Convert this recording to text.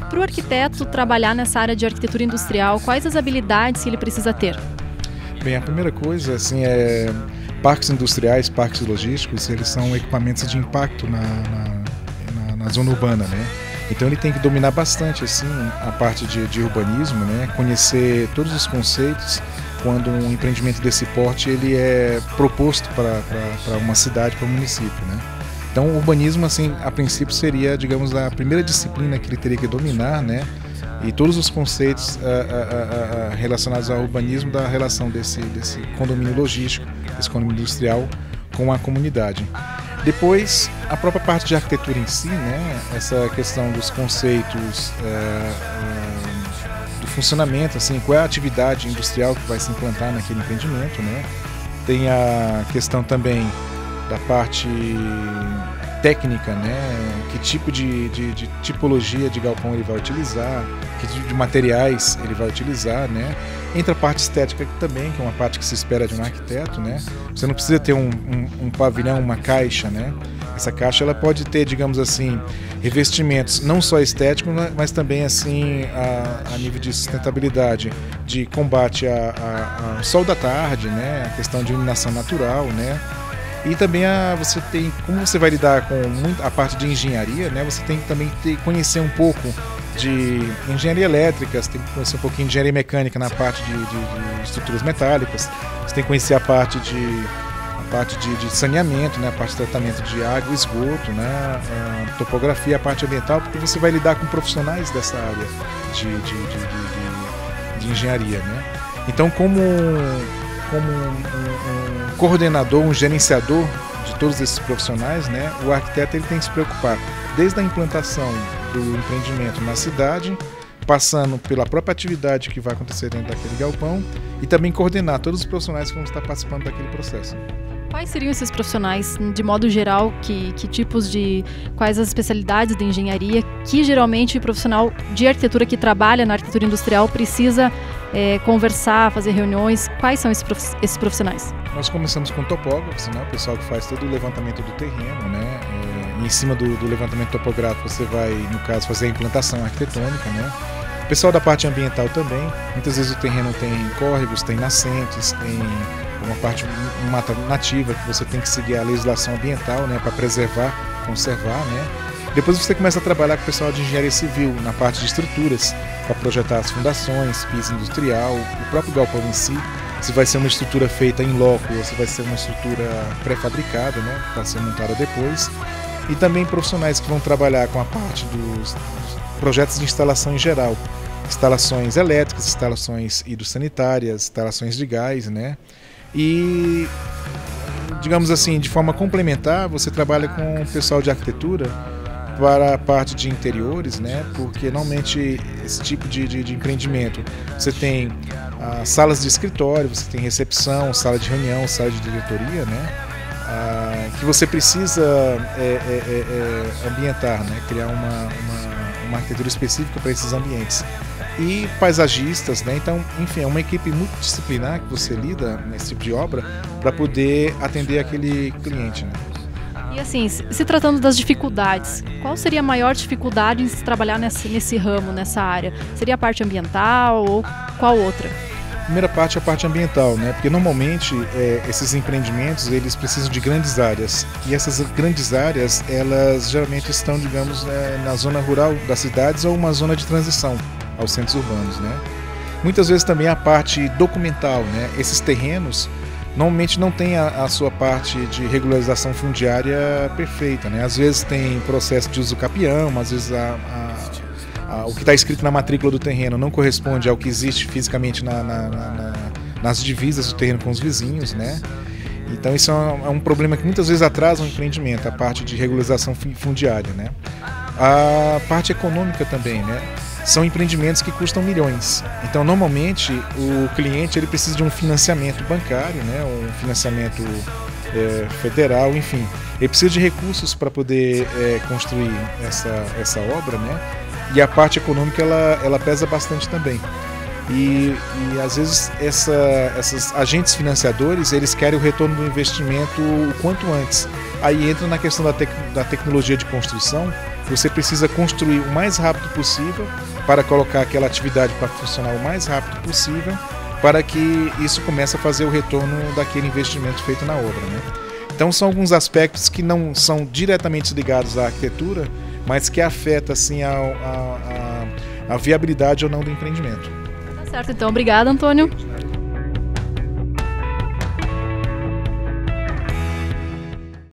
Para o arquiteto trabalhar nessa área de arquitetura industrial, quais as habilidades que ele precisa ter? Bem, a primeira coisa assim, parques industriais, parques logísticos, eles são equipamentos de impacto na zona urbana, né? Então ele tem que dominar bastante assim, a parte de urbanismo, né? Conhecer todos os conceitos quando um empreendimento desse porte ele é proposto para uma cidade, para um município, né? Então, o urbanismo, assim, a princípio seria, digamos, a primeira disciplina que ele teria que dominar, né? E todos os conceitos relacionados ao urbanismo da relação desse condomínio logístico, desse condomínio industrial com a comunidade. Depois, a própria parte de arquitetura em si, né? Essa questão dos conceitos do funcionamento, assim, qual é a atividade industrial que vai se implantar naquele empreendimento, né? Tem a questão também da parte técnica, né? Que tipo de tipologia de galpão ele vai utilizar, que tipo de materiais ele vai utilizar, né? Entra a parte estética aqui também, que é uma parte que se espera de um arquiteto, né? Você não precisa ter um pavilhão, uma caixa, né? Essa caixa ela pode ter, digamos assim, revestimentos não só estéticos, mas também assim a nível de sustentabilidade, de combate ao sol da tarde, né? A questão de iluminação natural, né? E também você tem, como você vai lidar com a parte de engenharia, né? Você tem que também conhecer um pouco de engenharia elétrica, você tem que conhecer um pouquinho de engenharia mecânica na parte de estruturas metálicas, você tem que conhecer a parte de saneamento, né? A parte de tratamento de água e esgoto, né? A topografia, a parte ambiental, porque você vai lidar com profissionais dessa área de engenharia, né? Então, como um coordenador, um gerenciador de todos esses profissionais, né, o arquiteto ele tem que se preocupar desde a implantação do empreendimento na cidade, passando pela própria atividade que vai acontecer dentro daquele galpão e também coordenar todos os profissionais que vão estar participando daquele processo. Quais seriam esses profissionais, de modo geral, quais as especialidades de engenharia que geralmente o profissional de arquitetura que trabalha na arquitetura industrial precisa conversar, fazer reuniões? Quais são esses profissionais? Nós começamos com topógrafos, né? O pessoal que faz todo o levantamento do terreno, né? E em cima do levantamento topográfico você vai, no caso, fazer a implantação arquitetônica, né? O pessoal da parte ambiental também. Muitas vezes o terreno tem córregos, tem nascentes, tem uma parte de mata nativa que você tem que seguir a legislação ambiental, né? Para preservar, conservar, né? Depois você começa a trabalhar com o pessoal de engenharia civil na parte de estruturas, para projetar as fundações, piso industrial, o próprio galpão em si, se vai ser uma estrutura feita em loco ou se vai ser uma estrutura pré-fabricada, né, para ser montada depois. E também profissionais que vão trabalhar com a parte dos projetos de instalação em geral, instalações elétricas, instalações hidrossanitárias, instalações de gás, né? E, digamos assim, de forma complementar, você trabalha com o pessoal de arquitetura para a parte de interiores, né? Porque normalmente esse tipo de empreendimento você tem salas de escritório, você tem recepção, sala de reunião, sala de diretoria, né? Que você precisa ambientar, né? Criar uma arquitetura específica para esses ambientes. E paisagistas, né? Então, enfim, é uma equipe multidisciplinar que você lida nesse tipo de obra para poder atender aquele cliente, né? E assim, se tratando das dificuldades, qual seria a maior dificuldade em se trabalhar nesse ramo, nessa área? Seria a parte ambiental ou qual outra? A primeira parte é a parte ambiental, né? Porque normalmente esses empreendimentos eles precisam de grandes áreas e essas grandes áreas elas geralmente estão, digamos, na zona rural das cidades ou uma zona de transição aos centros urbanos, né? Muitas vezes também a parte documental, né? Esses terrenos normalmente não tem a sua parte de regularização fundiária perfeita, né? Às vezes tem processo de uso capião, às vezes o que está escrito na matrícula do terreno não corresponde ao que existe fisicamente nas divisas do terreno com os vizinhos, né? Então isso é um problema que muitas vezes atrasa o empreendimento, a parte de regularização fundiária, né? A parte econômica também, né? são empreendimentos que custam milhões. Então, normalmente, o cliente ele precisa de um financiamento bancário, né, um financiamento federal, enfim. Ele precisa de recursos para poder construir essa obra, né? E a parte econômica ela pesa bastante também. E às vezes esses agentes financiadores eles querem o retorno do investimento o quanto antes. Aí entra na questão da tecnologia de construção. Você precisa construir o mais rápido possível para colocar aquela atividade para funcionar o mais rápido possível, para que isso comece a fazer o retorno daquele investimento feito na obra, né? Então são alguns aspectos que não são diretamente ligados à arquitetura, mas que afetam assim, a viabilidade ou não do empreendimento. Tá certo, então. Obrigada, Antônio.